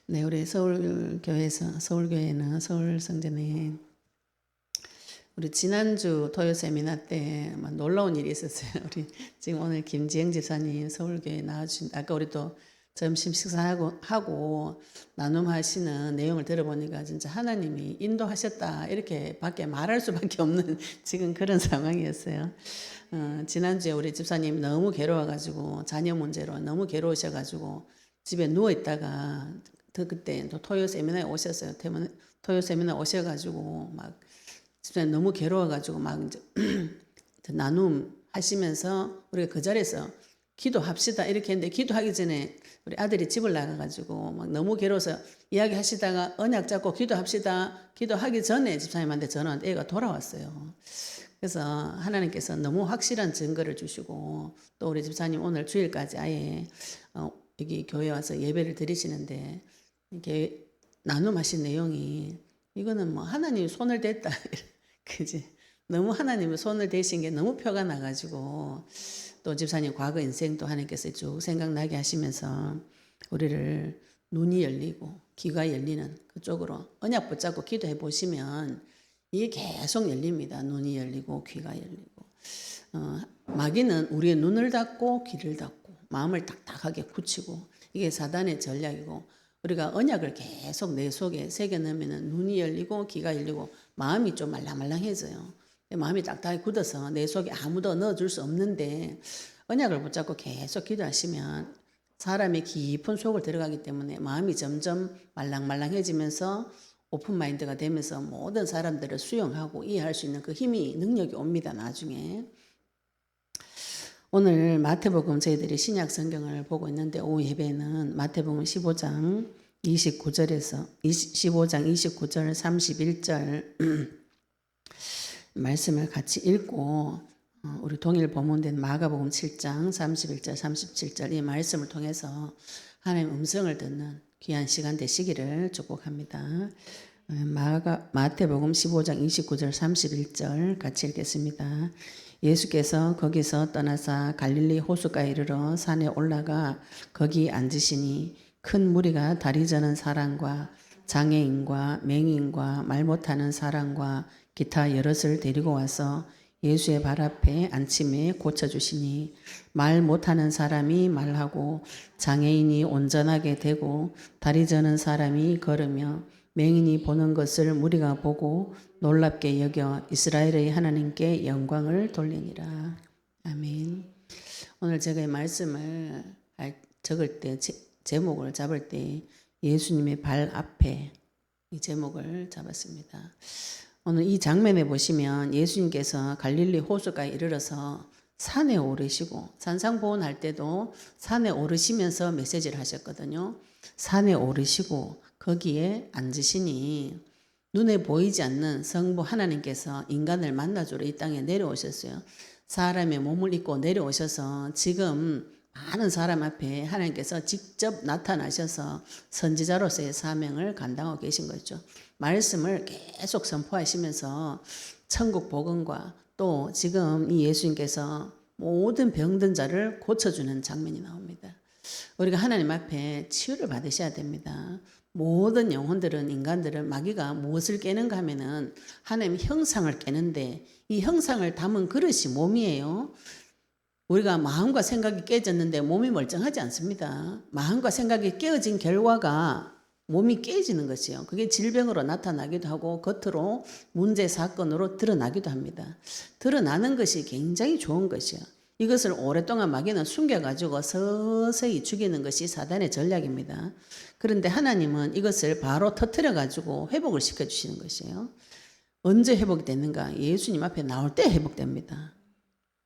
네, 우리 서울교회는 서울성전에 우리 지난주 토요 세미나 때 놀라운 일이 있었어요. 우리 지금 오늘 김지영 집사님 서울교회 나와주신, 아까 우리 또 점심 식사하고 나눔하시는 내용을 들어보니까 진짜 하나님이 인도하셨다 이렇게 밖에 말할 수밖에 없는 지금 그런 상황이었어요. 지난주에 우리 집사님 너무 괴로워가지고 자녀 문제로 너무 괴로우셔가지고 집에 누워 있다가 그때 또 토요 세미나에 오셨어요. 토요 세미나 오셔가지고 막 집사님 너무 괴로워가지고 막 이제 나눔 하시면서 우리가 그 자리에서 기도합시다 이렇게 했는데 기도하기 전에 우리 아들이 집을 나가가지고 막 너무 괴로워서 이야기하시다가 언약 잡고 기도합시다 기도하기 전에 집사님한테 전화한 애가 돌아왔어요. 그래서 하나님께서 너무 확실한 증거를 주시고 또 우리 집사님 오늘 주일까지 아예 여기 교회 와서 예배를 드리시는데 이게 나눔하신 내용이 이거는 뭐 하나님이 손을 댔다 그지 너무 하나님이 손을 대신 게 너무 표가 나가지고 또 집사님 과거 인생도 하나님께서 쭉 생각나게 하시면서 우리를 눈이 열리고 귀가 열리는 그쪽으로 언약 붙잡고 기도해 보시면 이게 계속 열립니다. 눈이 열리고 귀가 열리고 마귀는 우리의 눈을 닫고 귀를 닫고 마음을 딱딱하게 굳히고 이게 사단의 전략이고 우리가 언약을 계속 내 속에 새겨넣으면 눈이 열리고 귀가 열리고 마음이 좀 말랑말랑해져요. 마음이 딱딱하게 굳어서 내 속에 아무도 넣어줄 수 없는데 언약을 붙잡고 계속 기도하시면 사람의 깊은 속을 들어가기 때문에 마음이 점점 말랑말랑해지면서 오픈마인드가 되면서 모든 사람들을 수용하고 이해할 수 있는 그 힘이 능력이 옵니다. 나중에. 오늘 마태복음 저희들이 신약 성경을 보고 있는데 오후 예배는 마태복음 15장 29절에서 15장 29절 31절 말씀을 같이 읽고 우리 동일 본문된 마가복음 7장 31절 37절 이 말씀을 통해서 하나님 음성을 듣는 귀한 시간 되시기를 축복합니다. 마태복음 15장 29절 31절 같이 읽겠습니다. 예수께서 거기서 떠나사 갈릴리 호숫가에 이르러 산에 올라가 거기 앉으시니 큰 무리가 다리 저는 사람과 장애인과 맹인과 말 못하는 사람과 기타 여럿을 데리고 와서 예수의 발 앞에 앉힘에 고쳐주시니 말 못하는 사람이 말하고 장애인이 온전하게 되고 다리 저는 사람이 걸으며 맹인이 보는 것을 무리가 보고 놀랍게 여겨 이스라엘의 하나님께 영광을 돌리니라. 아멘. 오늘 제가 이 말씀을 적을 때 제목을 잡을 때 예수님의 발 앞에 이 제목을 잡았습니다. 오늘 이 장면에 보시면 예수님께서 갈릴리 호숫가에 이르러서 산에 오르시고 산상보훈할 때도 산에 오르시면서 메시지를 하셨거든요. 산에 오르시고 거기에 앉으시니 눈에 보이지 않는 성부 하나님께서 인간을 만나주러 이 땅에 내려오셨어요. 사람의 몸을 입고 내려오셔서 지금 많은 사람 앞에 하나님께서 직접 나타나셔서 선지자로서의 사명을 감당하고 계신 거죠. 말씀을 계속 선포하시면서 천국 복음과 또 지금 이 예수님께서 모든 병든 자를 고쳐주는 장면이 나옵니다. 우리가 하나님 앞에 치유를 받으셔야 됩니다. 모든 영혼들은 인간들은 마귀가 무엇을 깨는가 하면은 하나님 형상을 깨는데 이 형상을 담은 그릇이 몸이에요. 우리가 마음과 생각이 깨졌는데 몸이 멀쩡하지 않습니다. 마음과 생각이 깨어진 결과가 몸이 깨지는 것이요. 그게 질병으로 나타나기도 하고 겉으로 문제 사건으로 드러나기도 합니다. 드러나는 것이 굉장히 좋은 것이요. 이것을 오랫동안 마귀는 숨겨가지고 서서히 죽이는 것이 사단의 전략입니다. 그런데 하나님은 이것을 바로 터뜨려가지고 회복을 시켜주시는 것이에요. 언제 회복이 됐는가? 예수님 앞에 나올 때 회복됩니다.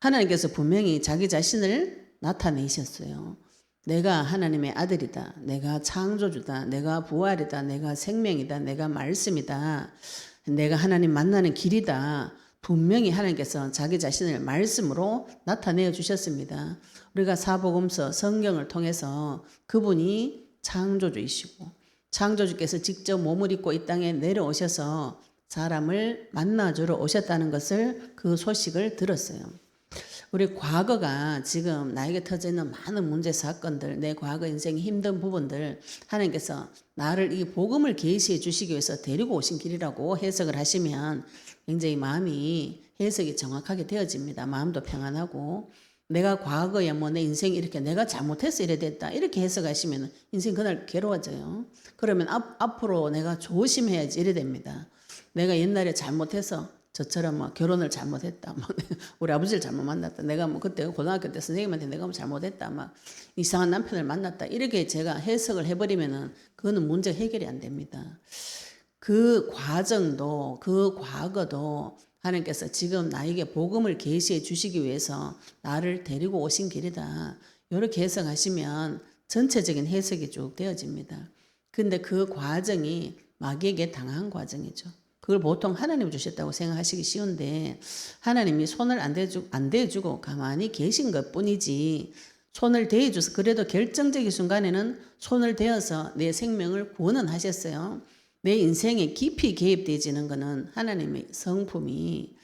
하나님께서 분명히 자기 자신을 나타내셨어요. 내가 하나님의 아들이다. 내가 창조주다. 내가 부활이다. 내가 생명이다. 내가 말씀이다. 내가 하나님 만나는 길이다. 분명히 하나님께서 자기 자신을 말씀으로 나타내 주셨습니다. 우리가 사복음서 성경을 통해서 그분이 창조주이시고 창조주께서 직접 몸을 입고 이 땅에 내려오셔서 사람을 만나주러 오셨다는 것을 그 소식을 들었어요. 우리 과거가 지금 나에게 터져 있는 많은 문제 사건들, 내 과거 인생의 힘든 부분들 하나님께서 나를 이 복음을 계시해 주시기 위해서 데리고 오신 길이라고 해석을 하시면 굉장히 마음이 해석이 정확하게 되어집니다. 마음도 평안하고 내가 과거에 뭐 내 인생이 이렇게 내가 잘못해서 이래 됐다 이렇게 해석하시면 인생 그날 괴로워져요. 그러면 앞으로 내가 조심해야지 이래 됩니다. 내가 옛날에 잘못해서 저처럼 뭐 결혼을 잘못했다, 뭐 우리 아버지를 잘못 만났다, 내가 뭐 그때 고등학교 때 선생님한테 내가 뭐 잘못했다, 막 이상한 남편을 만났다 이렇게 제가 해석을 해버리면은 그거는 문제 해결이 안 됩니다. 그 과정도 그 과거도 하나님께서 지금 나에게 복음을 계시해 주시기 위해서 나를 데리고 오신 길이다. 이렇게 해석하시면 전체적인 해석이 쭉 되어집니다. 근데 그 과정이 마귀에게 당한 과정이죠. 그걸 보통 하나님 주셨다고 생각하시기 쉬운데 하나님이 손을 안 대주고 가만히 계신 것 뿐이지 손을 대줘서 그래도 결정적인 순간에는 손을 대어서 내 생명을 구원은 하셨어요. 내 인생에 깊이 개입되지는 것은 하나님의 성품이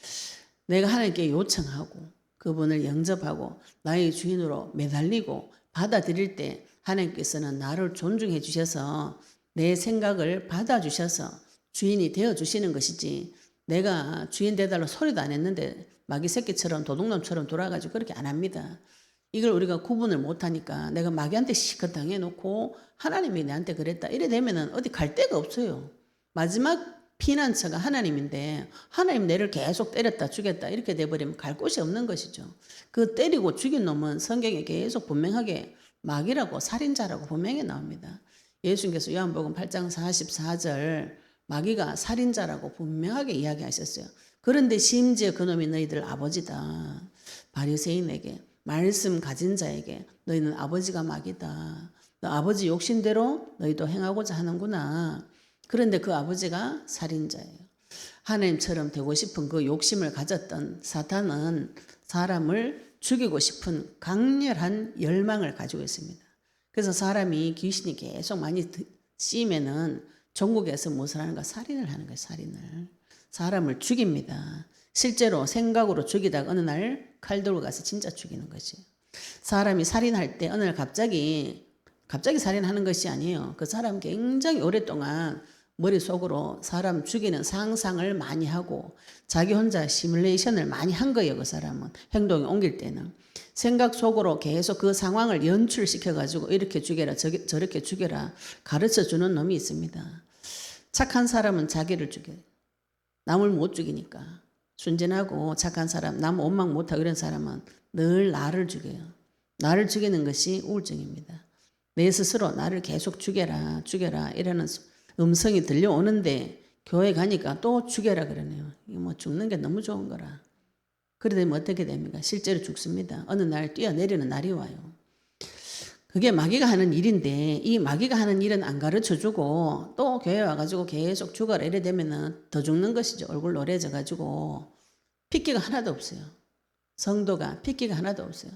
내가 하나님께 요청하고 그분을 영접하고 나의 주인으로 매달리고 받아들일 때 하나님께서는 나를 존중해 주셔서 내 생각을 받아주셔서 주인이 되어주시는 것이지 내가 주인 되달라 소리도 안 했는데 마귀 새끼처럼 도둑놈처럼 돌아가지고 그렇게 안 합니다. 이걸 우리가 구분을 못하니까 내가 마귀한테 시컷 당해놓고 하나님이 내한테 그랬다 이래 되면은 어디 갈 데가 없어요. 마지막 피난처가 하나님인데 하나님 내를 계속 때렸다 죽였다 이렇게 돼버리면 갈 곳이 없는 것이죠. 그 때리고 죽인 놈은 성경에 계속 분명하게 마귀라고 살인자라고 분명히 나옵니다. 예수님께서 요한복음 8장 44절 마귀가 살인자라고 분명하게 이야기하셨어요. 그런데 심지어 그놈이 너희들 아버지다. 바리새인에게 말씀 가진 자에게 너희는 아버지가 마귀다. 너 아버지 욕심대로 너희도 행하고자 하는구나. 그런데 그 아버지가 살인자예요. 하나님처럼 되고 싶은 그 욕심을 가졌던 사탄은 사람을 죽이고 싶은 강렬한 열망을 가지고 있습니다. 그래서 사람이 귀신이 계속 많이 씌면은 전국에서 무엇을 하는가? 살인을 하는 거예요. 살인을. 사람을 죽입니다. 실제로 생각으로 죽이다가 어느 날 칼 들고 가서 진짜 죽이는 거지. 사람이 살인할 때 어느 날 갑자기 살인하는 것이 아니에요. 그 사람 굉장히 오랫동안 머릿속으로 사람 죽이는 상상을 많이 하고 자기 혼자 시뮬레이션을 많이 한 거예요. 그 사람은 행동에 옮길 때는 생각 속으로 계속 그 상황을 연출시켜 가지고 이렇게 죽여라 저렇게 죽여라 가르쳐 주는 놈이 있습니다. 착한 사람은 자기를 죽여요. 남을 못 죽이니까. 순진하고 착한 사람, 남 원망 못하고 이런 사람은 늘 나를 죽여요. 나를 죽이는 것이 우울증입니다. 내 스스로 나를 계속 죽여라 이러는 음성이 들려오는데 교회 가니까 또 죽여라 그러네요. 뭐 죽는 게 너무 좋은 거라. 그러다 보면 어떻게 됩니까? 실제로 죽습니다. 어느 날 뛰어내리는 날이 와요. 그게 마귀가 하는 일인데 이 마귀가 하는 일은 안 가르쳐주고 또 교회 와가지고 계속 죽어라 이래 되면은 더 죽는 것이죠. 얼굴 노래져가지고 핏기가 하나도 없어요. 성도가 핏기가 하나도 없어요.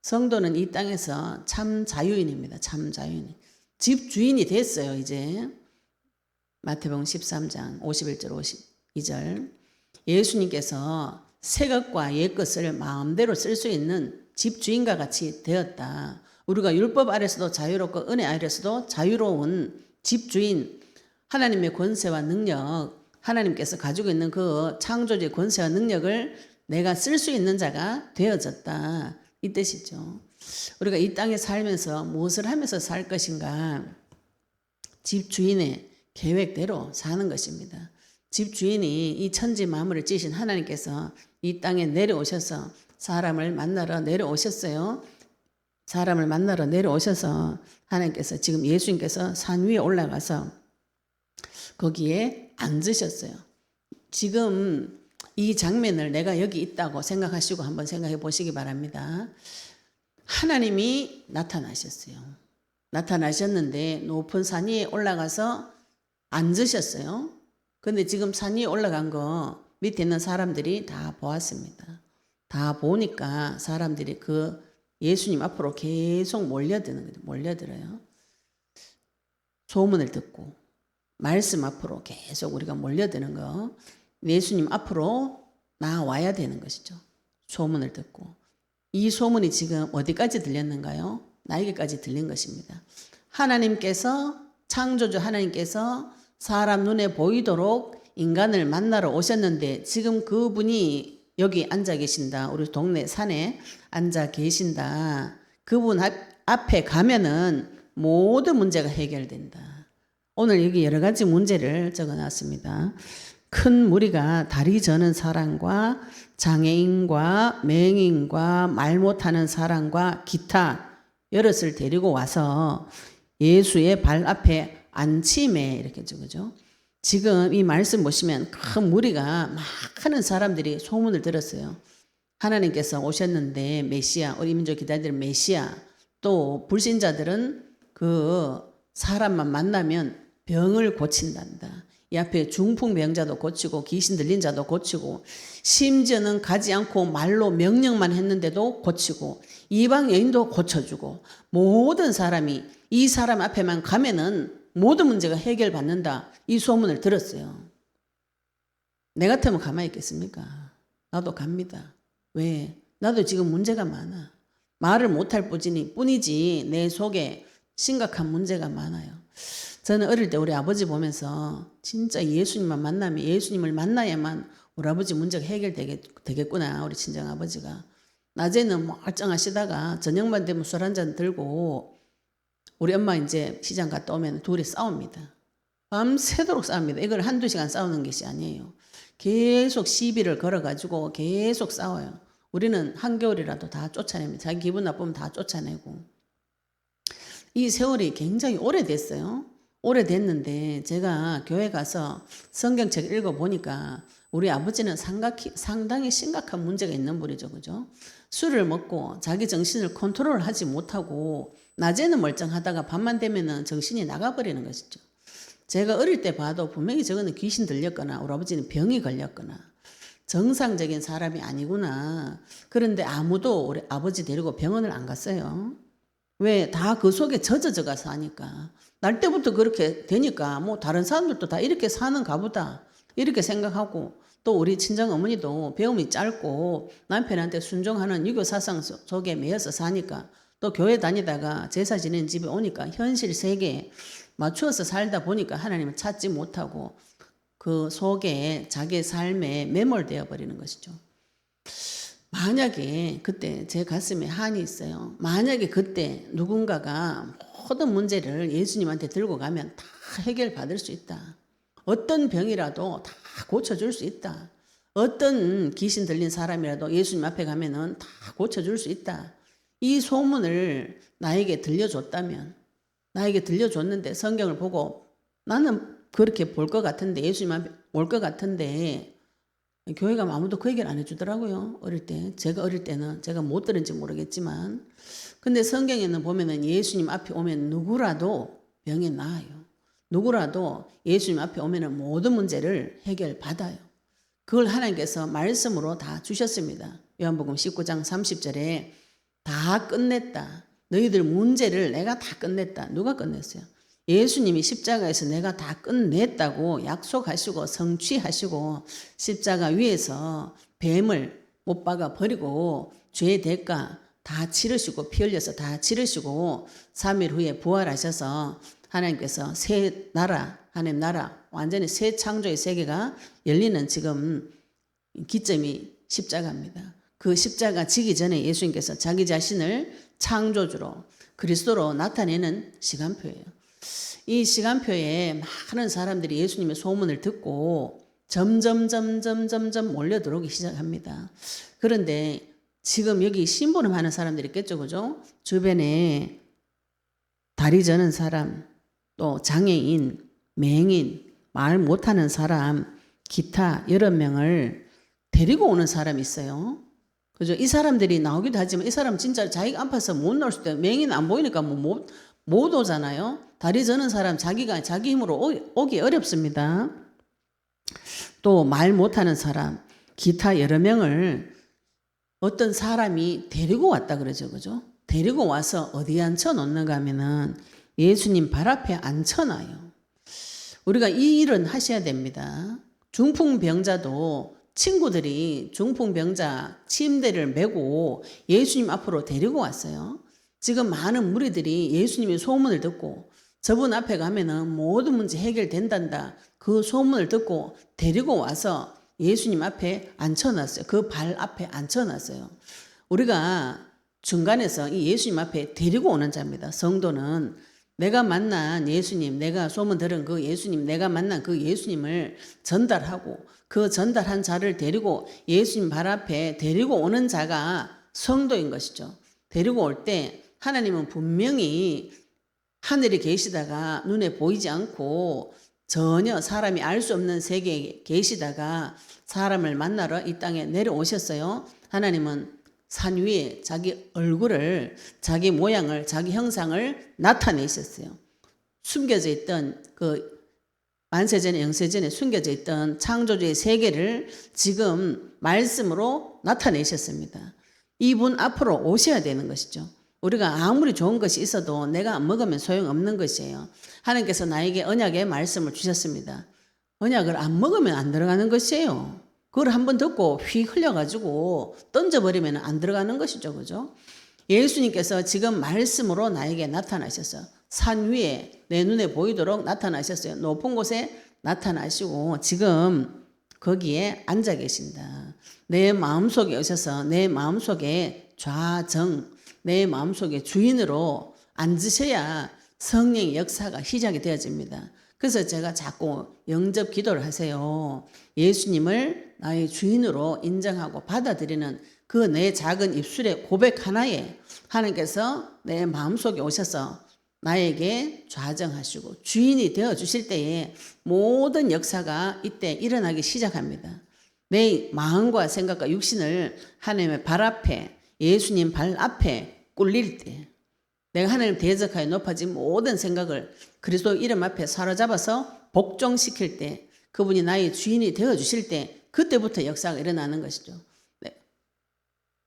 성도는 이 땅에서 참 자유인입니다. 참 자유인. 집 주인이 됐어요. 이제 마태복음 13장 51절 52절 예수님께서 새 것과 옛 것을 마음대로 쓸 수 있는 집 주인과 같이 되었다. 우리가 율법 아래서도 자유롭고 은혜 아래서도 자유로운 집주인 하나님의 권세와 능력 하나님께서 가지고 있는 그 창조주의 권세와 능력을 내가 쓸 수 있는 자가 되어졌다. 이 뜻이죠. 우리가 이 땅에 살면서 무엇을 하면서 살 것인가 집주인의 계획대로 사는 것입니다. 집주인이 이 천지 만물을 지으신 하나님께서 이 땅에 내려오셔서 사람을 만나러 내려오셨어요. 사람을 만나러 내려오셔서 하나님께서 지금 예수님께서 산 위에 올라가서 거기에 앉으셨어요. 지금 이 장면을 내가 여기 있다고 생각하시고 한번 생각해 보시기 바랍니다. 하나님이 나타나셨어요. 나타나셨는데 높은 산 위에 올라가서 앉으셨어요. 근데 지금 산 위에 올라간 거 밑에 있는 사람들이 다 보았습니다. 다 보니까 사람들이 그 예수님 앞으로 계속 몰려드는 거죠. 몰려들어요. 소문을 듣고 말씀 앞으로 계속 우리가 몰려드는 거 예수님 앞으로 나와야 되는 것이죠. 소문을 듣고 이 소문이 지금 어디까지 들렸는가요? 나에게까지 들린 것입니다. 하나님께서, 창조주 하나님께서 사람 눈에 보이도록 인간을 만나러 오셨는데 지금 그분이 여기 앉아 계신다. 우리 동네 산에 앉아 계신다. 그분 앞에 가면은 모든 문제가 해결된다. 오늘 여기 여러 가지 문제를 적어놨습니다. 큰 무리가 다리 저는 사람과 장애인과 맹인과 말 못하는 사람과 기타 여럿을 데리고 와서 예수의 발 앞에 앉힘에 이렇게 적어죠. 지금 이 말씀 보시면 큰 무리가 많은 사람들이 소문을 들었어요. 하나님께서 오셨는데 메시아, 우리 민족 기다리는 메시아, 또 불신자들은 그 사람만 만나면 병을 고친단다. 이 앞에 중풍병자도 고치고 귀신 들린 자도 고치고 심지어는 가지 않고 말로 명령만 했는데도 고치고 이방 여인도 고쳐주고 모든 사람이 이 사람 앞에만 가면은 모든 문제가 해결받는다. 이 소문을 들었어요. 내 같으면 가만히 있겠습니까? 나도 갑니다. 왜? 나도 지금 문제가 많아. 말을 못할 뿐이지 내 속에 심각한 문제가 많아요. 저는 어릴 때 우리 아버지 보면서 진짜 예수님만 만나면 예수님을 만나야만 우리 아버지 문제가 해결되겠구나. 우리 친정아버지가. 낮에는 멀쩡하시다가 저녁만 되면 술 한잔 들고 우리 엄마 이제 시장 갔다 오면 둘이 싸웁니다. 밤새도록 싸웁니다. 이걸 한두 시간 싸우는 것이 아니에요. 계속 시비를 걸어가지고 계속 싸워요. 우리는 한겨울이라도 다 쫓아냅니다. 자기 기분 나쁘면 다 쫓아내고. 이 세월이 굉장히 오래됐어요. 오래됐는데 제가 교회 가서 성경책 읽어보니까 우리 아버지는 상당히 심각한 문제가 있는 분이죠. 그죠? 술을 먹고 자기 정신을 컨트롤하지 못하고 낮에는 멀쩡하다가 밤만 되면은 정신이 나가버리는 것이죠. 제가 어릴 때 봐도 분명히 저거는 귀신 들렸거나 우리 아버지는 병이 걸렸거나 정상적인 사람이 아니구나. 그런데 아무도 우리 아버지 데리고 병원을 안 갔어요. 왜? 다 그 속에 젖어져 가서 하니까. 날 때부터 그렇게 되니까 뭐 다른 사람들도 다 이렇게 사는가 보다. 이렇게 생각하고 또 우리 친정 어머니도 배움이 짧고 남편한테 순종하는 유교 사상 속에 매여서 사니까 또 교회 다니다가 제사 지내는 집에 오니까 현실 세계에 맞추어서 살다 보니까 하나님을 찾지 못하고 그 속에 자기의 삶에 매몰되어 버리는 것이죠. 만약에 그때 제 가슴에 한이 있어요. 만약에 그때 누군가가 모든 문제를 예수님한테 들고 가면 다 해결받을 수 있다. 어떤 병이라도 다 고쳐줄 수 있다. 어떤 귀신 들린 사람이라도 예수님 앞에 가면은 다 고쳐줄 수 있다. 이 소문을 나에게 들려줬다면, 나에게 들려줬는데 성경을 보고 나는 그렇게 볼 것 같은데, 예수님 앞에 올 것 같은데 교회 가면 아무도 그 얘기를 안 해주더라고요. 어릴 때. 제가 어릴 때는 제가 못 들은지 모르겠지만. 근데 성경에는 보면은 예수님 앞에 오면 누구라도 병이 나아요. 누구라도 예수님 앞에 오면은 모든 문제를 해결받아요. 그걸 하나님께서 말씀으로 다 주셨습니다. 요한복음 19장 30절에 다 끝냈다. 너희들 문제를 내가 다 끝냈다. 누가 끝냈어요? 예수님이 십자가에서 내가 다 끝냈다고 약속하시고 성취하시고 십자가 위에서 뱀을 못 박아 버리고 죄의 대가 다 치르시고 피 흘려서 다 치르시고 3일 후에 부활하셔서 하나님께서 새 나라, 하나님 나라, 완전히 새 창조의 세계가 열리는 지금 기점이 십자가입니다. 그 십자가 지기 전에 예수님께서 자기 자신을 창조주로 그리스도로 나타내는 시간표예요. 이 시간표에 많은 사람들이 예수님의 소문을 듣고 점점 몰려들어오기 시작합니다. 그런데 지금 여기 심부름하는 사람들이 있겠죠, 그죠? 주변에 다리 저는 사람, 또 장애인, 맹인, 말 못하는 사람, 기타 여러 명을 데리고 오는 사람이 있어요. 그죠? 이 사람들이 나오기도 하지만 이 사람 진짜 자기가 아파서 못 나올 수도 있어요. 맹인 안 보이니까 못 오잖아요. 다리 저는 사람 자기가 자기 힘으로 오기 어렵습니다. 또 말 못하는 사람, 기타 여러 명을 어떤 사람이 데리고 왔다 그러죠. 그죠? 데리고 와서 어디에 앉혀놓는가 하면은 예수님 발 앞에 앉혀놔요. 우리가 이 일은 하셔야 됩니다. 중풍병자도 친구들이 중풍병자 침대를 메고 예수님 앞으로 데리고 왔어요. 지금 많은 무리들이 예수님의 소문을 듣고 저분 앞에 가면은 모든 문제 해결된단다. 그 소문을 듣고 데리고 와서 예수님 앞에 앉혀놨어요. 그 발 앞에 앉혀놨어요. 우리가 중간에서 이 예수님 앞에 데리고 오는 자입니다. 성도는 내가 만난 예수님, 내가 소문 들은 그 예수님, 내가 만난 그 예수님을 전달하고 그 전달한 자를 데리고 예수님 발 앞에 데리고 오는 자가 성도인 것이죠. 데리고 올 때 하나님은 분명히 하늘에 계시다가 눈에 보이지 않고 전혀 사람이 알 수 없는 세계에 계시다가 사람을 만나러 이 땅에 내려오셨어요. 하나님은 산 위에 자기 얼굴을, 자기 모양을, 자기 형상을 나타내셨어요. 숨겨져 있던 그 만세전에 영세전에 숨겨져 있던 창조주의 세계를 지금 말씀으로 나타내셨습니다. 이분 앞으로 오셔야 되는 것이죠. 우리가 아무리 좋은 것이 있어도 내가 안 먹으면 소용없는 것이에요. 하나님께서 나에게 언약의 말씀을 주셨습니다. 언약을 안 먹으면 안 들어가는 것이에요. 그걸 한번 듣고 휙 흘려가지고 던져버리면 안 들어가는 것이죠. 그죠? 예수님께서 지금 말씀으로 나에게 나타나셨어요. 산 위에 내 눈에 보이도록 나타나셨어요. 높은 곳에 나타나시고 지금 거기에 앉아 계신다. 내 마음속에 오셔서 내 마음속에 좌정, 내 마음속에 주인으로 앉으셔야 성령의 역사가 시작이 되어집니다. 그래서 제가 자꾸 영접 기도를 하세요. 예수님을 나의 주인으로 인정하고 받아들이는 그 내 작은 입술의 고백 하나에 하나님께서 내 마음속에 오셔서 나에게 좌정하시고 주인이 되어 주실 때에 모든 역사가 이때 일어나기 시작합니다. 내 마음과 생각과 육신을 하나님의 발 앞에, 예수님 발 앞에 꿀릴 때, 내가 하나님 대적하여 높아진 모든 생각을 그리스도 이름 앞에 사로잡아서 복종시킬 때, 그분이 나의 주인이 되어 주실 때 그때부터 역사가 일어나는 것이죠. 네.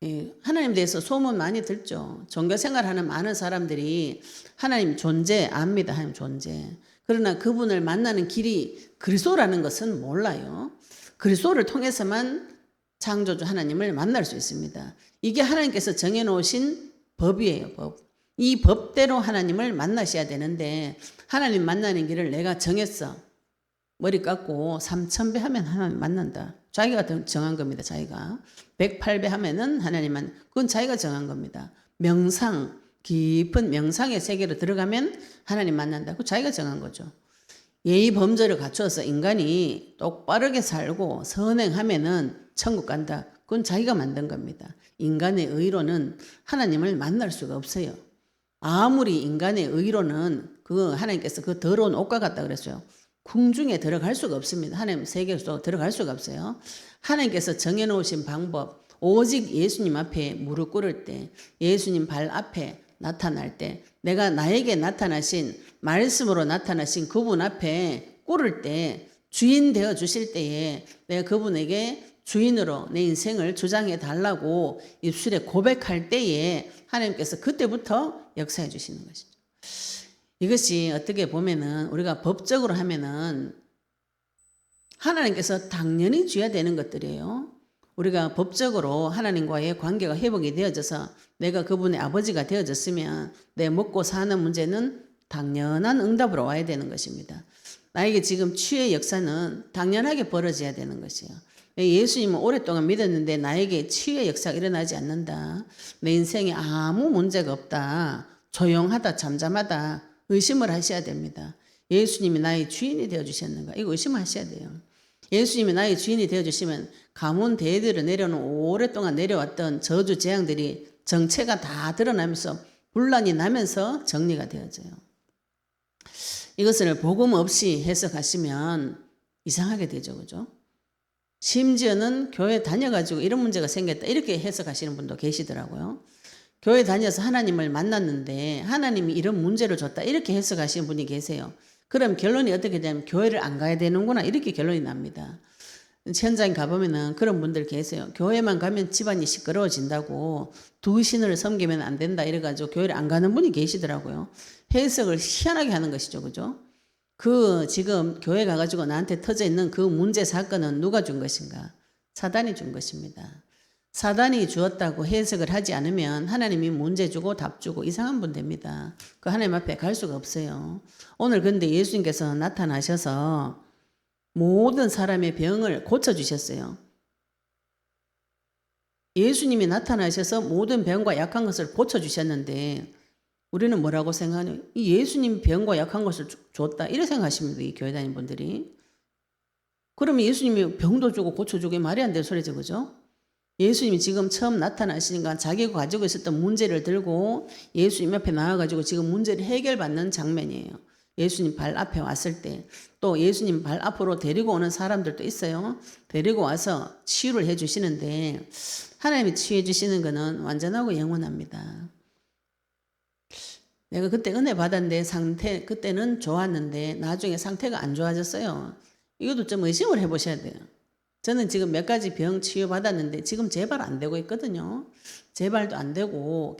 예, 하나님 대해서 소문 많이 듣죠. 종교 생활하는 많은 사람들이 하나님 존재 압니다. 하나님 존재. 그러나 그분을 만나는 길이 그리스도라는 것은 몰라요. 그리스도를 통해서만 창조주 하나님을 만날 수 있습니다. 이게 하나님께서 정해놓으신 법이에요. 법. 이 법대로 하나님을 만나셔야 되는데 하나님 만나는 길을 내가 정했어. 머리 깎고 3000배 하면 하나님 만난다. 자기가 정한 겁니다. 자기가 108배 하면은 하나님만, 그건 자기가 정한 겁니다. 명상, 깊은 명상의 세계로 들어가면 하나님 만난다. 그건 자기가 정한 거죠. 예의 범절을 갖춰서 인간이 똑바르게 살고 선행하면은 천국 간다. 그건 자기가 만든 겁니다. 인간의 의로는 하나님을 만날 수가 없어요. 아무리 인간의 의로는 그 하나님께서 그 더러운 옷과 같다 그랬어요. 궁중에 들어갈 수가 없습니다. 하나님 세계에서 들어갈 수가 없어요. 하나님께서 정해놓으신 방법, 오직 예수님 앞에 무릎 꿇을 때, 예수님 발 앞에 나타날 때, 내가 나에게 나타나신 말씀으로 나타나신 그분 앞에 꿇을 때, 주인 되어 주실 때에 내가 그분에게 주인으로 내 인생을 주장해 달라고 입술에 고백할 때에 하나님께서 그때부터 역사해 주시는 것이죠. 이것이 어떻게 보면은 우리가 법적으로 하면은 하나님께서 당연히 줘야 되는 것들이에요. 우리가 법적으로 하나님과의 관계가 회복이 되어져서 내가 그분의 아버지가 되어졌으면 내 먹고 사는 문제는 당연한 응답으로 와야 되는 것입니다. 나에게 지금 치유의 역사는 당연하게 벌어져야 되는 것이에요. 예수님은 오랫동안 믿었는데 나에게 치유의 역사가 일어나지 않는다. 내 인생에 아무 문제가 없다. 조용하다, 잠잠하다. 의심을 하셔야 됩니다. 예수님이 나의 주인이 되어주셨는가? 이거 의심하셔야 돼요. 예수님이 나의 주인이 되어주시면 가문 대대로 내려오는 오랫동안 내려왔던 저주 재앙들이 정체가 다 드러나면서 분란이 나면서 정리가 되어져요. 이것을 복음 없이 해석하시면 이상하게 되죠. 그죠? 심지어는 교회 다녀가지고 이런 문제가 생겼다 이렇게 해석하시는 분도 계시더라고요. 교회 다녀서 하나님을 만났는데 하나님이 이런 문제를 줬다 이렇게 해석하시는 분이 계세요. 그럼 결론이 어떻게 되냐면 교회를 안 가야 되는구나 이렇게 결론이 납니다. 현장에 가보면은 그런 분들 계세요. 교회만 가면 집안이 시끄러워진다고 두 신을 섬기면 안 된다 이래가지고 교회를 안 가는 분이 계시더라고요. 해석을 희한하게 하는 것이죠. 그죠? 그 지금 교회 가가지고 나한테 터져 있는 그 문제 사건은 누가 준 것인가? 사단이 준 것입니다. 사단이 주었다고 해석을 하지 않으면 하나님이 문제 주고 답 주고 이상한 분 됩니다. 그 하나님 앞에 갈 수가 없어요. 오늘 근데 예수님께서 나타나셔서 모든 사람의 병을 고쳐주셨어요. 예수님이 나타나셔서 모든 병과 약한 것을 고쳐주셨는데 우리는 뭐라고 생각하냐? 이 예수님 병과 약한 것을 줬다 이렇게 생각하십니다. 이 교회 다니는 분들이. 그러면 예수님이 병도 주고 고쳐주고 말이 안 되는 소리죠. 그죠? 예수님이 지금 처음 나타나시니까 자기가 가지고 있었던 문제를 들고 예수님 앞에 나와가지고 지금 문제를 해결받는 장면이에요. 예수님 발 앞에 왔을 때 또 예수님 발 앞으로 데리고 오는 사람들도 있어요. 데리고 와서 치유를 해주시는데 하나님이 치유해 주시는 것은 완전하고 영원합니다. 내가 그때 은혜 받았는데 그때는 좋았는데 나중에 상태가 안 좋아졌어요. 이것도 좀 의심을 해보셔야 돼요. 저는 지금 몇 가지 병 치유 받았는데 지금 재발 안 되고 있거든요. 재발도 안 되고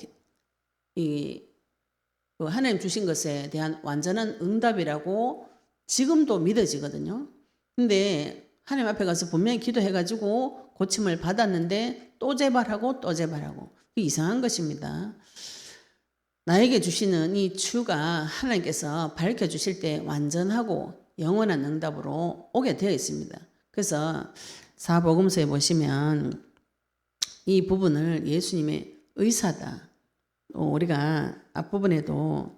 하나님 주신 것에 대한 완전한 응답이라고 지금도 믿어지거든요. 근데 하나님 앞에 가서 분명히 기도해가지고 고침을 받았는데 또 재발하고 또 재발하고 이상한 것입니다. 나에게 주시는 이 치유가 하나님께서 밝혀주실 때 완전하고 영원한 응답으로 오게 되어 있습니다. 그래서 사복음서에 보시면 이 부분을 예수님의 의사다. 우리가 앞부분에도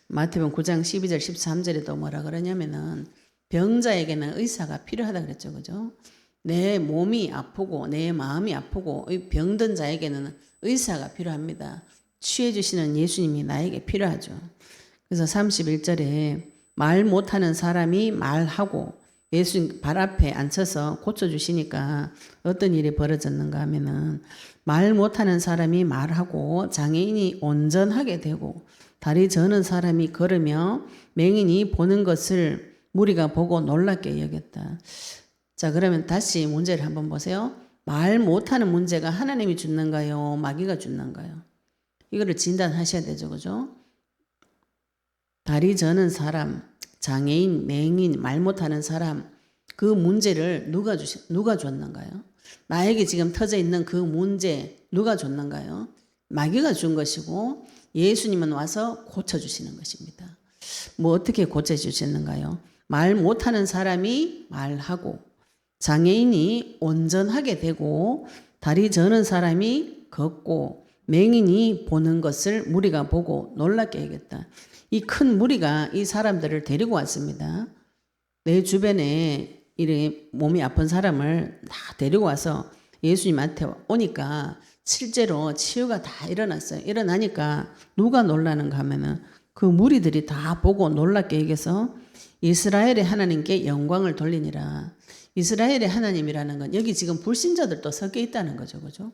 마태복음 9장 12절 13절에도 뭐라 그러냐면은 병자에게는 의사가 필요하다 그랬죠. 그죠? 내 몸이 아프고 내 마음이 아프고 병든 자에게는 의사가 필요합니다. 취해 주시는 예수님이 나에게 필요하죠. 그래서 31절에 말 못하는 사람이 말하고 예수님 발 앞에 앉혀서 고쳐주시니까 어떤 일이 벌어졌는가 하면은 말 못하는 사람이 말하고 장애인이 온전하게 되고 다리 저는 사람이 걸으며 맹인이 보는 것을 무리가 보고 놀랍게 여겼다. 자, 그러면 다시 문제를 한번 보세요. 말 못하는 문제가 하나님이 줬는가요? 마귀가 줬는가요? 이거를 진단하셔야 되죠. 그죠? 다리 저는 사람, 장애인, 맹인, 말 못하는 사람 그 문제를 누가 줬는가요? 나에게 지금 터져 있는 그 문제 누가 줬는가요? 마귀가 준 것이고 예수님은 와서 고쳐주시는 것입니다. 뭐 어떻게 고쳐주시는가요? 말 못하는 사람이 말하고 장애인이 온전하게 되고 다리 저는 사람이 걷고 맹인이 보는 것을 무리가 보고 놀랍게 여겼다. 이 큰 무리가 이 사람들을 데리고 왔습니다. 내 주변에 이렇게 몸이 아픈 사람을 다 데리고 와서 예수님한테 오니까 실제로 치유가 다 일어났어요. 일어나니까 누가 놀라는가 하면은 그 무리들이 다 보고 놀랍게 여겨서 이스라엘의 하나님께 영광을 돌리니라. 이스라엘의 하나님이라는 건 여기 지금 불신자들도 섞여 있다는 거죠. 그죠?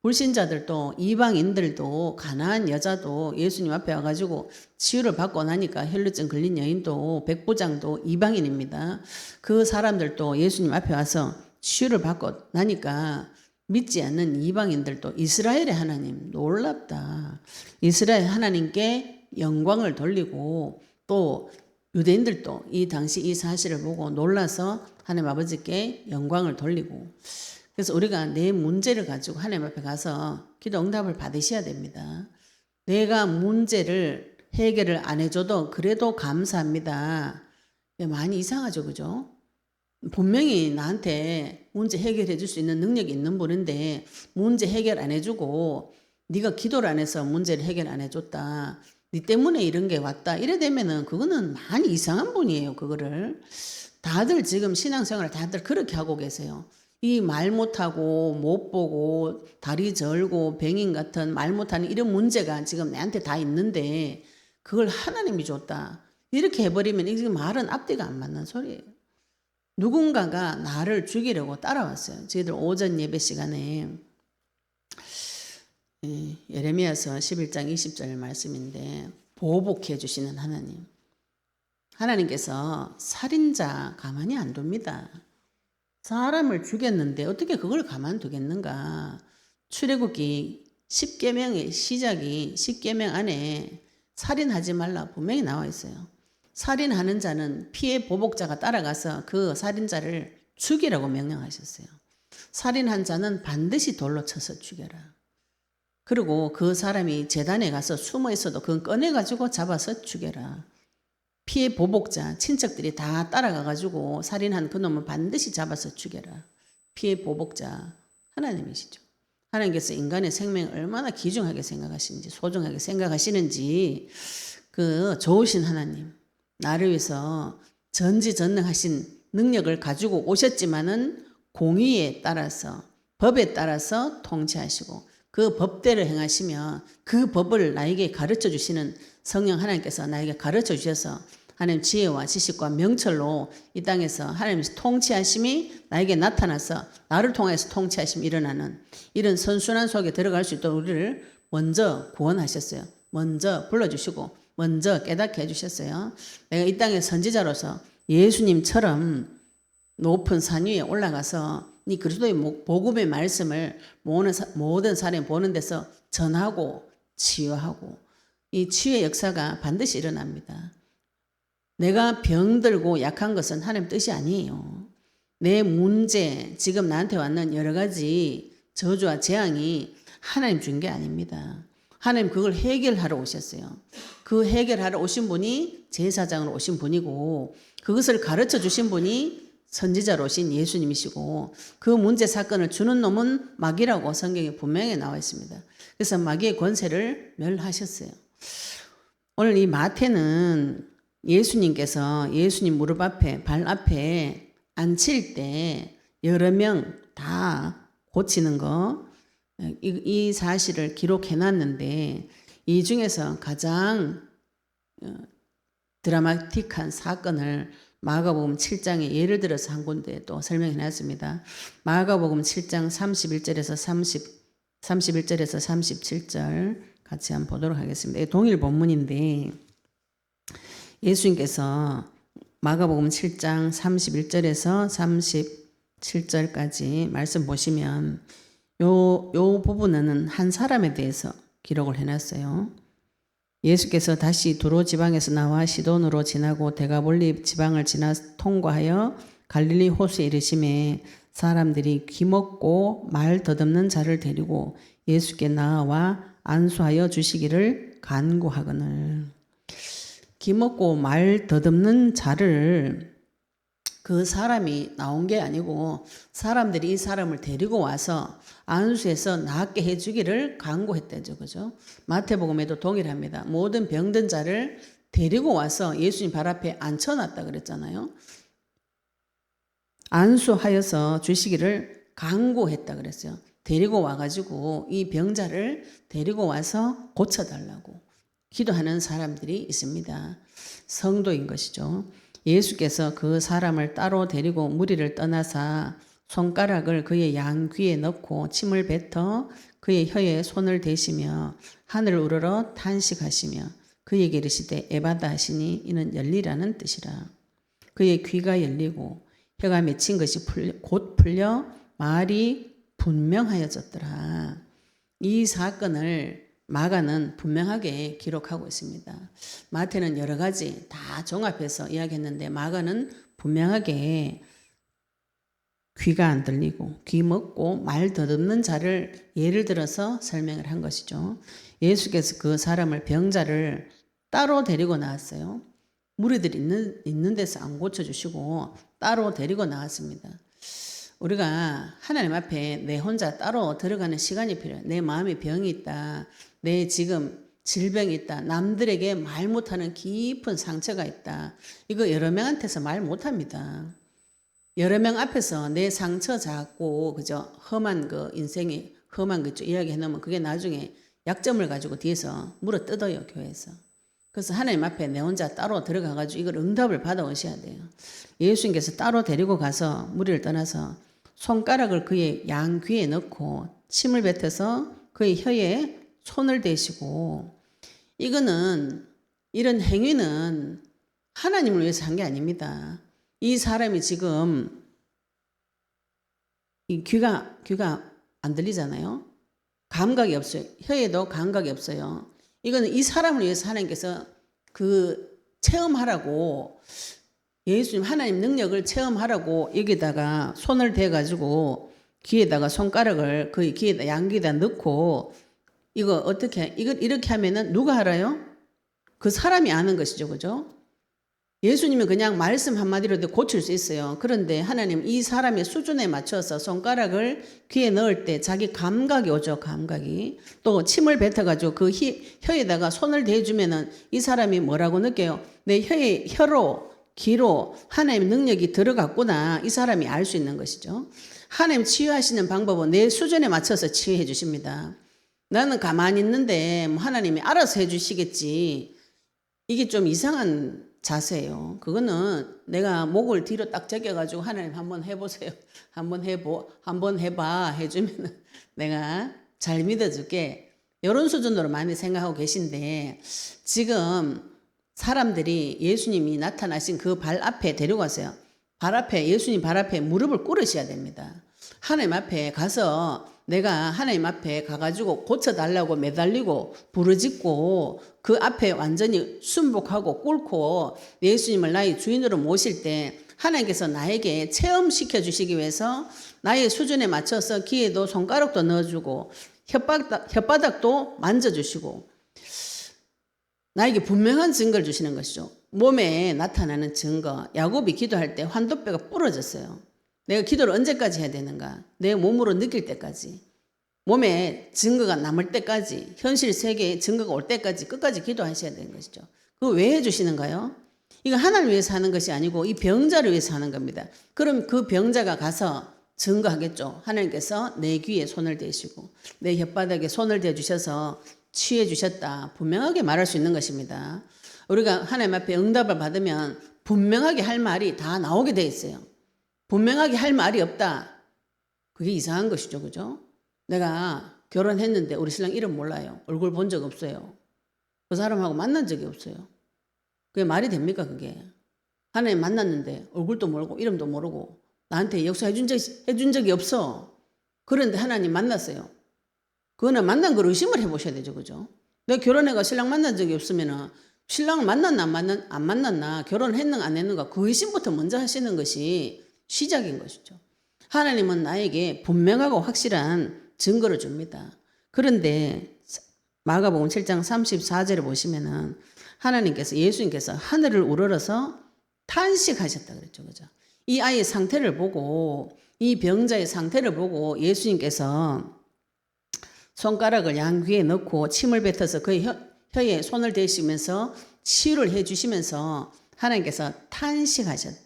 불신자들도 이방인들도 가나안 여자도 예수님 앞에 와가지고 치유를 받고 나니까 혈루증 걸린 여인도 백부장도 이방인입니다. 그 사람들도 예수님 앞에 와서 치유를 받고 나니까 믿지 않는 이방인들도 이스라엘의 하나님 놀랍다. 이스라엘 하나님께 영광을 돌리고 또 유대인들도 이 당시 이 사실을 보고 놀라서 하나님 아버지께 영광을 돌리고 그래서 우리가 내 문제를 가지고 하나님 앞에 가서 기도 응답을 받으셔야 됩니다. 내가 문제를 해결을 안 해줘도 그래도 감사합니다. 많이 이상하죠. 그죠? 분명히 나한테 문제 해결해 줄 수 있는 능력이 있는 분인데 문제 해결 안 해주고 네가 기도를 안 해서 문제를 해결 안 해줬다. 네 때문에 이런 게 왔다. 이래 되면은 그거는 많이 이상한 분이에요. 그거를. 다들 지금 신앙생활을 다들 그렇게 하고 계세요. 이 말 못하고 못 보고 다리 절고 병인 같은 말 못하는 이런 문제가 지금 내한테 다 있는데 그걸 하나님이 줬다. 이렇게 해버리면 이게 말은 앞뒤가 안 맞는 소리예요. 누군가가 나를 죽이려고 따라왔어요. 저희들 오전 예배 시간에 예레미야서 11장 20절 말씀인데 보복해 주시는 하나님. 하나님께서 살인자 가만히 안 둡니다. 사람을 죽였는데 어떻게 그걸 가만두겠는가. 출애굽기 10계명의 시작이 10계명 안에 살인하지 말라 분명히 나와 있어요. 살인하는 자는 피해 보복자가 따라가서 그 살인자를 죽이라고 명령하셨어요. 살인한 자는 반드시 돌로 쳐서 죽여라. 그리고 그 사람이 재단에 가서 숨어 있어도 그건 꺼내가지고 잡아서 죽여라. 피해 보복자, 친척들이 다 따라가가지고 살인한 그 놈을 반드시 잡아서 죽여라. 피해 보복자, 하나님이시죠. 하나님께서 인간의 생명을 얼마나 귀중하게 생각하시는지, 소중하게 생각하시는지, 그 좋으신 하나님, 나를 위해서 전지전능하신 능력을 가지고 오셨지만은 공의에 따라서, 법에 따라서 통치하시고, 그 법대로 행하시며 그 법을 나에게 가르쳐 주시는 성령 하나님께서 나에게 가르쳐 주셔서 하나님 지혜와 지식과 명철로 이 땅에서 하나님 통치하심이 나에게 나타나서 나를 통해서 통치하심이 일어나는 이런 선순환 속에 들어갈 수 있도록 우리를 먼저 구원하셨어요. 먼저 불러주시고 먼저 깨닫게 해주셨어요. 내가 이 땅의 선지자로서 예수님처럼 높은 산 위에 올라가서 이 그리스도의 복음의 말씀을 모든 사람이 보는 데서 전하고 치유하고 이 치유의 역사가 반드시 일어납니다. 내가 병들고 약한 것은 하나님 뜻이 아니에요. 내 문제, 지금 나한테 왔는 여러 가지 저주와 재앙이 하나님 준 게 아닙니다. 하나님 그걸 해결하러 오셨어요. 그 해결하러 오신 분이 제사장으로 오신 분이고 그것을 가르쳐 주신 분이 선지자로 오신 예수님이시고 그 문제 사건을 주는 놈은 마귀라고 성경에 분명히 나와 있습니다. 그래서 마귀의 권세를 멸하셨어요. 오늘 이 마태는 예수님께서 예수님 무릎 앞에 발 앞에 앉힐 때 여러 명 다 고치는 거 이 사실을 기록해 놨는데 이 중에서 가장 드라마틱한 사건을 마가복음 7장에 예를 들어서 한 군데 또 설명해 놨습니다. 마가복음 7장 31절에서 37절 같이 한번 보도록 하겠습니다. 동일 본문인데 예수님께서 마가복음 7장 31절에서 37절까지 말씀 보시면 요 부분은 한 사람에 대해서 기록을 해놨어요. 예수께서 다시 두로 지방에서 나와 시돈으로 지나고 데가볼리 지방을 지나 통과하여 갈릴리 호수에 이르심에 사람들이 귀먹고 말 더듬는 자를 데리고 예수께 나와 안수하여 주시기를 간구하거늘. 귀먹고 말 더듬는 자를 그 사람이 나온 게 아니고 사람들이 이 사람을 데리고 와서 안수해서 낫게 해주기를 간구했대죠. 그죠? 마태복음에도 동일합니다. 모든 병든 자를 데리고 와서 예수님 발 앞에 앉혀놨다 그랬잖아요. 안수하여서 주시기를 간구했다 그랬어요. 데리고 와가지고 이 병자를 데리고 와서 고쳐달라고 기도하는 사람들이 있습니다. 성도인 것이죠. 예수께서 그 사람을 따로 데리고 무리를 떠나사 손가락을 그의 양귀에 넣고 침을 뱉어 그의 혀에 손을 대시며 하늘을 우러러 탄식하시며 그에게 이르시되 에바다 하시니 이는 열리라는 뜻이라. 그의 귀가 열리고 혀가 맺힌 것이 곧 풀려 말이 분명하여졌더라. 이 사건을 마가는 분명하게 기록하고 있습니다. 마태는 여러 가지 다 종합해서 이야기했는데 마가는 분명하게 귀가 안 들리고 귀 먹고 말 더듬는 자를 예를 들어서 설명을 한 것이죠. 예수께서 그 사람을 병자를 따로 데리고 나왔어요. 무리들이 있는 데서 안 고쳐주시고 따로 데리고 나왔습니다. 우리가 하나님 앞에 내 혼자 따로 들어가는 시간이 필요해요. 내 마음에 병이 있다. 내 지금 질병이 있다. 남들에게 말 못하는 깊은 상처가 있다. 이거 여러 명한테서 말 못합니다. 여러 명 앞에서 내 상처 작고 그저 험한 그 인생이 험한 거 이야기해 놓으면 그게 나중에 약점을 가지고 뒤에서 물어 뜯어요. 교회에서. 그래서 하나님 앞에 내 혼자 따로 들어가가지고 이걸 응답을 받아오셔야 돼요. 예수님께서 따로 데리고 가서 무리를 떠나서 손가락을 그의 양귀에 넣고 침을 뱉어서 그의 혀에 손을 대시고 이거는 이런 행위는 하나님을 위해서 한 게 아닙니다. 이 사람이 지금 이 귀가 안 들리잖아요. 감각이 없어요. 혀에도 감각이 없어요. 이거는 이 사람을 위해서 하나님께서 그 체험하라고 예수님 하나님 능력을 체험하라고 여기다가 손을 대가지고 귀에다가 손가락을 거의 귀에다 양귀에다 넣고 이거 어떻게 이걸 이렇게 하면은 누가 알아요? 그 사람이 아는 것이죠. 그죠? 예수님은 그냥 말씀 한마디로도 고칠 수 있어요. 그런데 하나님 이 사람의 수준에 맞춰서 손가락을 귀에 넣을 때 자기 감각이 오죠. 감각이. 또 침을 뱉어가지고 그 혀에다가 손을 대주면은 이 사람이 뭐라고 느껴요? 내 혀로 귀로 하나님의 능력이 들어갔구나. 이 사람이 알 수 있는 것이죠. 하나님 치유하시는 방법은 내 수준에 맞춰서 치유해 주십니다. 나는 가만히 있는데 뭐 하나님이 알아서 해 주시겠지. 이게 좀 이상한 자세예요. 그거는 내가 목을 뒤로 딱 제껴가지고 하나님 한번 해보세요. 한번 해봐 해주면 내가 잘 믿어줄게. 이런 수준으로 많이 생각하고 계신데 지금 사람들이 예수님이 나타나신 그 발 앞에 데려가세요. 예수님 발 앞에 무릎을 꿇으셔야 됩니다. 하나님 앞에 가서 내가 하나님 앞에 가가지고 고쳐달라고 매달리고 부르짖고 그 앞에 완전히 순복하고 꿇고 예수님을 나의 주인으로 모실 때 하나님께서 나에게 체험시켜 주시기 위해서 나의 수준에 맞춰서 귀에도 손가락도 넣어주고 혓바닥도 만져주시고 나에게 분명한 증거를 주시는 것이죠. 몸에 나타나는 증거. 야곱이 기도할 때 환도뼈가 부러졌어요. 내가 기도를 언제까지 해야 되는가? 내 몸으로 느낄 때까지. 몸에 증거가 남을 때까지, 현실 세계에 증거가 올 때까지 끝까지 기도하셔야 되는 것이죠. 그거 왜 해주시는가요? 이거 하나를 위해서 하는 것이 아니고 이 병자를 위해서 하는 겁니다. 그럼 그 병자가 가서 증거하겠죠. 하나님께서 내 귀에 손을 대시고 내 혓바닥에 손을 대주셔서 치유해 주셨다. 분명하게 말할 수 있는 것입니다. 우리가 하나님 앞에 응답을 받으면 분명하게 할 말이 다 나오게 돼 있어요. 분명하게 할 말이 없다. 그게 이상한 것이죠. 그죠? 내가 결혼했는데 우리 신랑 이름 몰라요. 얼굴 본 적 없어요. 그 사람하고 만난 적이 없어요. 그게 말이 됩니까 그게? 하나님 만났는데 얼굴도 모르고 이름도 모르고 나한테 역사해준 적이 없어. 그런데 하나님 만났어요. 그거는 만난 걸 의심을 해보셔야 되죠. 그죠? 내가 결혼해가 신랑 만난 적이 없으면 신랑을 만났나 안 만났나 결혼했는가 안 했는가 그 의심부터 먼저 하시는 것이 시작인 것이죠. 하나님은 나에게 분명하고 확실한 증거를 줍니다. 그런데 마가복음 7장 34절에 보시면은 하나님께서 예수님께서 하늘을 우러러서 탄식하셨다 그랬죠. 그죠? 이 아이의 상태를 보고 이 병자의 상태를 보고 예수님께서 손가락을 양귀에 넣고 침을 뱉어서 그의 혀에 손을 대시면서 치유를 해 주시면서 하나님께서 탄식하셨다.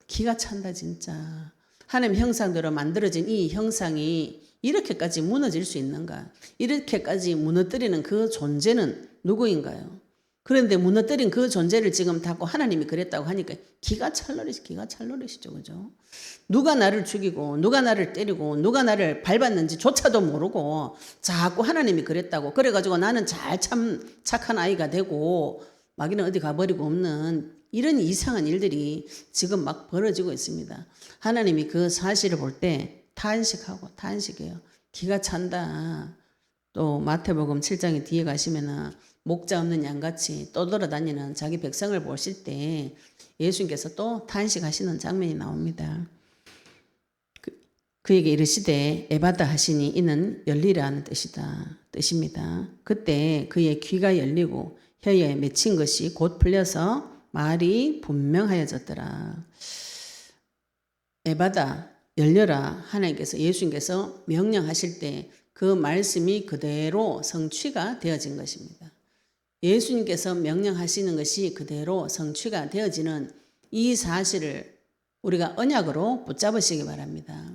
기가 찬다 진짜. 하나님 형상대로 만들어진 이 형상이 이렇게까지 무너질 수 있는가? 이렇게까지 무너뜨리는 그 존재는 누구인가요? 그런데 무너뜨린 그 존재를 지금 닫고 하나님이 그랬다고 하니까 기가 찰노릇이죠. 그죠? 누가 나를 죽이고 누가 나를 때리고 누가 나를 밟았는지 조차도 모르고 자꾸 하나님이 그랬다고 그래가지고 나는 참 착한 아이가 되고 마귀는 어디 가버리고 없는 이런 이상한 일들이 지금 막 벌어지고 있습니다. 하나님이 그 사실을 볼 때 탄식해요. 기가 찬다. 또 마태복음 7장의 뒤에 가시면은 목자 없는 양같이 떠돌아다니는 자기 백성을 보실 때 예수님께서 또 탄식하시는 장면이 나옵니다. 그에게 이르시되 에바다 하시니 이는 열리라는 뜻입니다. 그때 그의 귀가 열리고 혀에 맺힌 것이 곧 풀려서 말이 분명하여졌더라. 에바다 열려라 하나님께서 예수님께서 명령하실 때 그 말씀이 그대로 성취가 되어진 것입니다. 예수님께서 명령하시는 것이 그대로 성취가 되어지는 이 사실을 우리가 언약으로 붙잡으시기 바랍니다.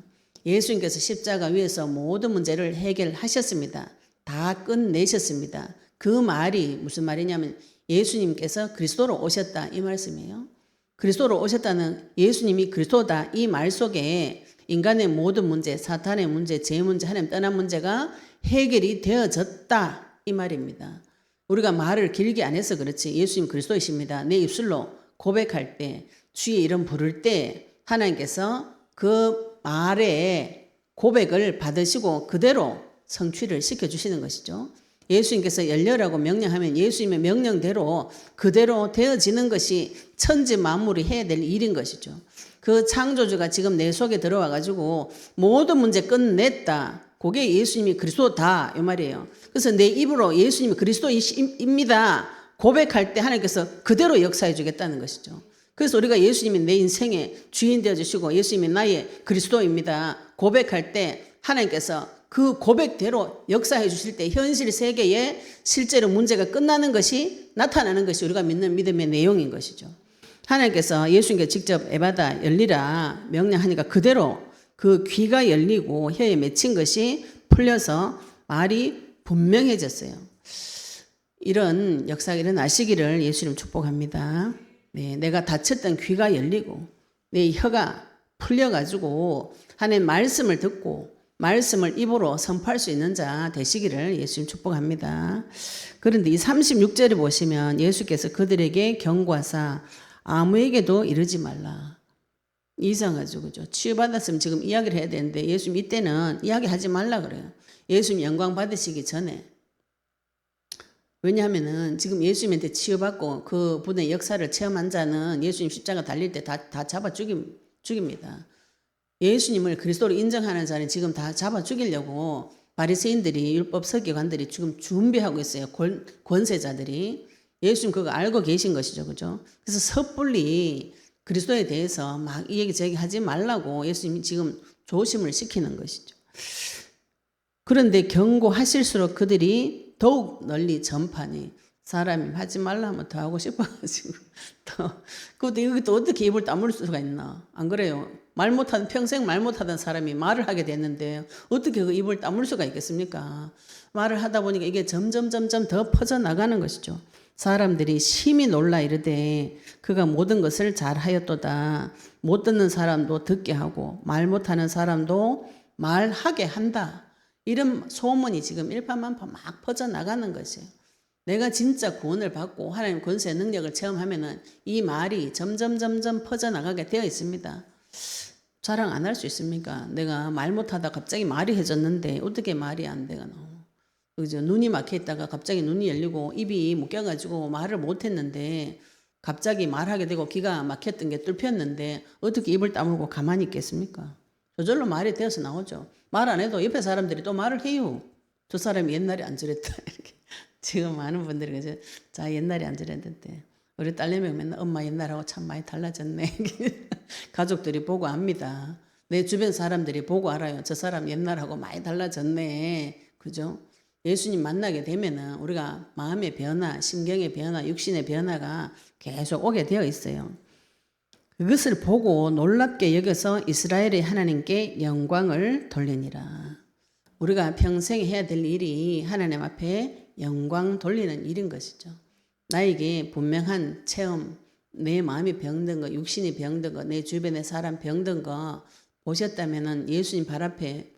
예수님께서 십자가 위에서 모든 문제를 해결하셨습니다. 다 끝내셨습니다. 그 말이 무슨 말이냐면 예수님께서 그리스도로 오셨다 이 말씀이에요. 그리스도로 오셨다는 예수님이 그리스도다 이 말 속에 인간의 모든 문제, 사탄의 문제, 죄 문제, 하나님 떠난 문제가 해결이 되어졌다 이 말입니다. 우리가 말을 길게 안 해서 그렇지 예수님 그리스도이십니다. 내 입술로 고백할 때 주의 이름 부를 때 하나님께서 그 말의 고백을 받으시고 그대로 성취를 시켜주시는 것이죠. 예수님께서 열려라고 명령하면 예수님의 명령대로 그대로 되어지는 것이 천지 만물이 해야 될 일인 것이죠. 그 창조주가 지금 내 속에 들어와 가지고 모든 문제 끝냈다. 그게 예수님이 그리스도다 이 말이에요. 그래서 내 입으로 예수님이 그리스도입니다 고백할 때 하나님께서 그대로 역사해 주겠다는 것이죠. 그래서 우리가 예수님이 내 인생의 주인 되어 주시고 예수님이 나의 그리스도입니다 고백할 때 하나님께서 그 고백대로 역사해 주실 때 현실 세계에 실제로 문제가 끝나는 것이 나타나는 것이 우리가 믿는 믿음의 내용인 것이죠. 하나님께서 예수님께 직접 에바다 열리라 명령하니까 그대로 그 귀가 열리고 혀에 맺힌 것이 풀려서 말이 분명해졌어요. 이런 역사가 일어나시기를 예수님 축복합니다. 네, 내가 닫혔던 귀가 열리고 내 혀가 풀려가지고 하나님 말씀을 듣고 말씀을 입으로 선포할 수 있는 자 되시기를 예수님 축복합니다. 그런데 이 36절에 보시면 예수께서 그들에게 경고하사 아무에게도 이르지 말라. 이상하죠, 그죠? 치유받았으면 지금 이야기를 해야 되는데 예수님 이때는 이야기하지 말라 그래요. 예수님 영광 받으시기 전에. 왜냐하면은 지금 예수님한테 치유받고 그 분의 역사를 체험한 자는 예수님 십자가 달릴 때 다 잡아 죽입니다. 예수님을 그리스도로 인정하는 자는 지금 다 잡아 죽이려고 바리새인들이 율법 서기관들이 지금 준비하고 있어요. 권세자들이. 예수님 그거 알고 계신 것이죠. 그죠? 그래서 섣불리 그리스도에 대해서 막 이 얘기 저기 하지 말라고 예수님이 지금 조심을 시키는 것이죠. 그런데 경고하실수록 그들이 더욱 널리 전파니 사람이 하지 말라 하면 더 하고 싶어가지고 그것도 여기 또 어떻게 입을 다물 수가 있나? 안 그래요? 평생 말 못하던 사람이 말을 하게 됐는데 어떻게 그 입을 다물 수가 있겠습니까? 말을 하다 보니까 이게 점점 더 퍼져나가는 것이죠. 사람들이 심히 놀라 이르되 그가 모든 것을 잘하였도다. 못 듣는 사람도 듣게 하고 말 못하는 사람도 말하게 한다. 이런 소문이 지금 일파만파 막 퍼져나가는 것이에요. 내가 진짜 구원을 받고 하나님 권세의 능력을 체험하면은 이 말이 점점 퍼져나가게 되어 있습니다. 자랑 안 할 수 있습니까? 내가 말 못하다 갑자기 말이 해졌는데 어떻게 말이 안 되가 너? 그죠? 눈이 막혀 있다가 갑자기 눈이 열리고 입이 묶여가지고 말을 못했는데 갑자기 말하게 되고 귀가 막혔던 게 뚫혔는데 어떻게 입을 다물고 가만히 있겠습니까? 저절로 말이 되어서 나오죠. 말 안 해도 옆에 사람들이 또 말을 해요. 저 사람이 옛날에 안 저랬다 이렇게. 지금 많은 분들이 그죠? 자 옛날에 안 저랬는데 우리 딸내미가 맨날 엄마 옛날하고 참 많이 달라졌네. 가족들이 보고 압니다. 내 주변 사람들이 보고 알아요. 저 사람 옛날하고 많이 달라졌네. 그죠? 예수님 만나게 되면은 우리가 마음의 변화, 심경의 변화, 육신의 변화가 계속 오게 되어 있어요. 그것을 보고 놀랍게 여겨서 이스라엘의 하나님께 영광을 돌리니라. 우리가 평생 해야 될 일이 하나님 앞에 영광 돌리는 일인 것이죠. 나에게 분명한 체험, 내 마음이 병든 거, 육신이 병든 거, 내 주변의 사람 병든 거 보셨다면은 예수님 발 앞에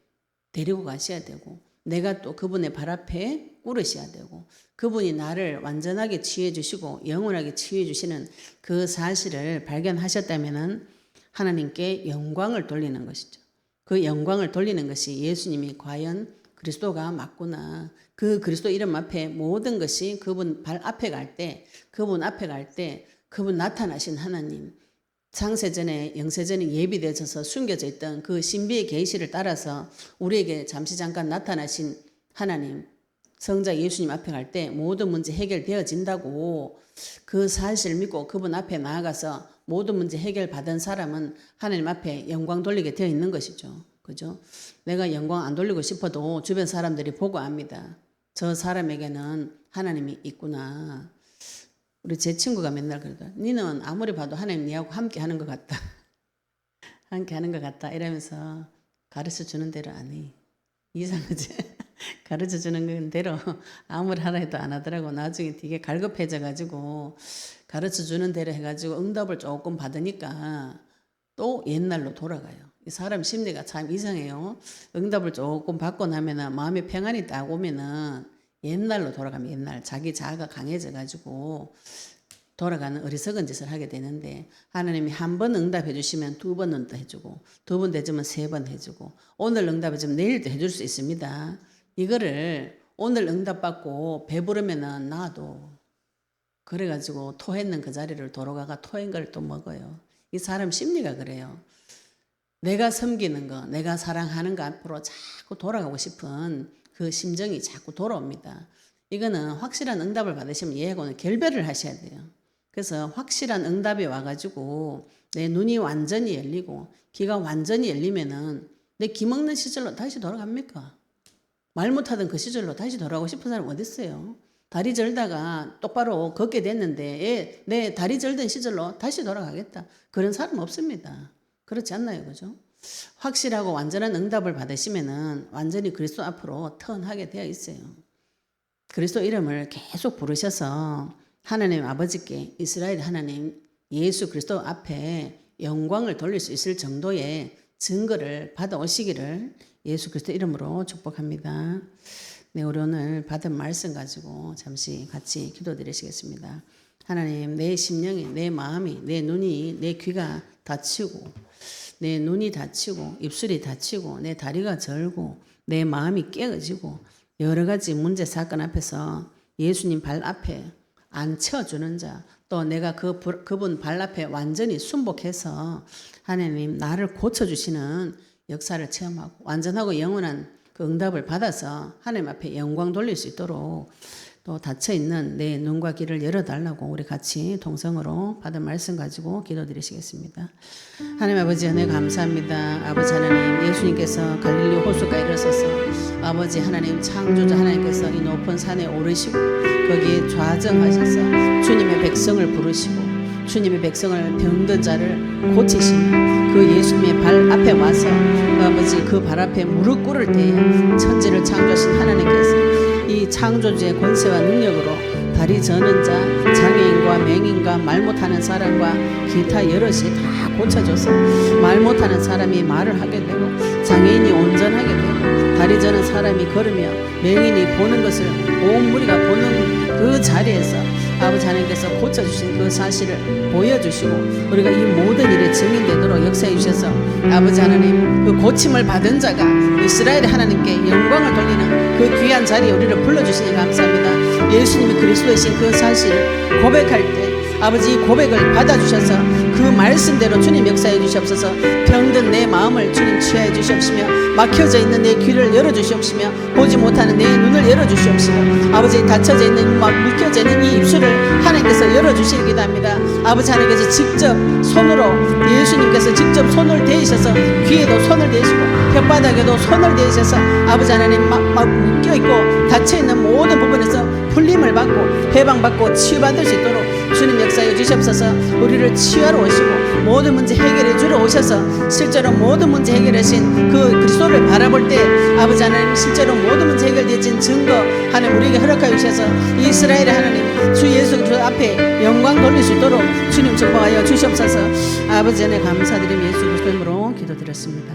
데리고 가셔야 되고 내가 또 그분의 발 앞에 꿇으셔야 되고 그분이 나를 완전하게 치유해 주시고 영원하게 치유해 주시는 그 사실을 발견하셨다면은 하나님께 영광을 돌리는 것이죠. 그 영광을 돌리는 것이 예수님이 과연 그리스도가 맞구나. 그 그리스도 이름 앞에 모든 것이 그분 발 앞에 갈 때, 그분 앞에 갈 때 그분 나타나신 하나님, 창세전에 영세전에 예비되어져서 숨겨져 있던 그 신비의 계시를 따라서 우리에게 잠시 잠깐 나타나신 하나님, 성자 예수님 앞에 갈 때 모든 문제 해결되어진다고 그 사실을 믿고 그분 앞에 나아가서 모든 문제 해결받은 사람은 하나님 앞에 영광 돌리게 되어 있는 것이죠. 그죠? 내가 영광 안 돌리고 싶어도 주변 사람들이 보고 압니다. 저 사람에게는 하나님이 있구나. 우리 제 친구가 맨날 그러더라. 니는 아무리 봐도 하나님 니하고 함께 하는 것 같다. 함께 하는 것 같다. 이러면서 가르쳐 주는 대로 안 해. 이상하지? 가르쳐 주는 대로 아무리 하라 해도 안 하더라고. 나중에 되게 갈급해져 가지고 가르쳐 주는 대로 해가지고 응답을 조금 받으니까 또 옛날로 돌아가요. 이 사람 심리가 참 이상해요. 응답을 조금 받고 나면은 마음의 평안이 딱 오면은 옛날로 돌아가면 옛날 자기 자아가 강해져 가지고 돌아가는 어리석은 짓을 하게 되는데 하나님이 한 번 응답해 주시면 두 번 응답해 주고 두 번 되주면 세 번 해주고 오늘 응답해 주면 내일도 해줄 수 있습니다. 이거를 오늘 응답받고 배부르면은 나도 그래가지고 토했는 그 자리를 돌아가가 토한 걸 또 먹어요. 이 사람 심리가 그래요. 내가 섬기는 거, 내가 사랑하는 거 앞으로 자꾸 돌아가고 싶은 그 심정이 자꾸 돌아옵니다. 이거는 확실한 응답을 받으시면 얘하고는 결별을 하셔야 돼요. 그래서 확실한 응답이 와가지고 내 눈이 완전히 열리고 귀가 완전히 열리면은 내 귀 먹는 시절로 다시 돌아갑니까? 말 못하던 그 시절로 다시 돌아가고 싶은 사람 어디 있어요? 다리 절다가 똑바로 걷게 됐는데 내 다리 절던 시절로 다시 돌아가겠다. 그런 사람 없습니다. 그렇지 않나요? 그죠? 확실하고 완전한 응답을 받으시면은 완전히 그리스도 앞으로 턴하게 되어 있어요. 그리스도 이름을 계속 부르셔서 하나님 아버지께 이스라엘 하나님 예수 그리스도 앞에 영광을 돌릴 수 있을 정도의 증거를 받아오시기를 예수 그리스도 이름으로 축복합니다. 네, 우리 오늘 받은 말씀 가지고 잠시 같이 기도드리시겠습니다. 하나님, 내 심령이, 내 마음이, 내 눈이, 내 귀가 다치고 내 눈이 다치고 입술이 다치고 내 다리가 절고 내 마음이 깨어지고 여러 가지 문제 사건 앞에서 예수님 발 앞에 안 채워주는 자, 또 내가 그분 발 앞에 완전히 순복해서 하나님 나를 고쳐주시는 역사를 체험하고 완전하고 영원한 그 응답을 받아서 하나님 앞에 영광 돌릴 수 있도록 또 닫혀있는 내 눈과 귀를 열어달라고 우리 같이 동성으로 받은 말씀 가지고 기도드리시겠습니다. 하나님 아버지 은혜 감사합니다. 아버지 하나님 예수님께서 갈릴리 호수가에 이르셔서 아버지 하나님 창조자 하나님께서 이 높은 산에 오르시고 거기에 좌정하셔서 주님의 백성을 부르시고 주님의 백성을 병든 자를 고치시며 그 예수님의 발 앞에 와서 아버지 그 발 앞에 무릎 꿇을 때에 천지를 창조하신 하나님께서 이 창조주의 권세와 능력으로 다리 저는 자, 장애인과 맹인과 말 못하는 사람과 기타 여럿이 다 고쳐줘서 말 못하는 사람이 말을 하게 되고 장애인이 온전하게 되고 다리 저는 사람이 걸으며 맹인이 보는 것을 온 무리가 보는 그 자리에서 아버지 하나님께서 고쳐주신 그 사실을 보여주시고 우리가 이 모든 일에 증인되도록 역사해 주셔서 아버지 하나님 그 고침을 받은 자가 이스라엘 하나님께 영광을 돌리는 그 귀한 자리에 우리를 불러주시니 감사합니다. 예수님이 그리스도이신 그 사실을 고백할 때 아버지 이 고백을 받아주셔서 그 말씀대로 주님 역사해 주시옵소서. 병든 내 마음을 주님 치유해 주시옵시며 막혀져 있는 내 귀를 열어주시옵시며 보지 못하는 내 눈을 열어주시옵시고 아버지 닫혀져 있는 막 묶여져 있는 이 입술을 하나님께서 열어주시기 기도합니다. 아버지 하나님께서 직접 손으로 예수님께서 직접 손을 대시셔서 귀에도 손을 대시고 혓바닥에도 손을 대시셔서 아버지 하나님 막 묶여있고 닫혀있는 모든 부분에서 풀림을 받고 해방받고 치유받을 수 있도록 주님 역사해 주시옵소서. 우리를 치유하러 오시고 모든 문제 해결해 주러 오셔서 실제로 모든 문제 해결하신 그 그리스도를 바라볼 때 아버지 하나님 실제로 모든 문제 해결되어진 증거 하나님 우리에게 허락하여 주셔서 이스라엘의 하나님 주 예수 그리스도 앞에 영광 돌릴 수 있도록 주님 축복하여 주시옵소서. 아버지 은혜 감사드리며 예수 그리스도 이름으로 기도드렸습니다.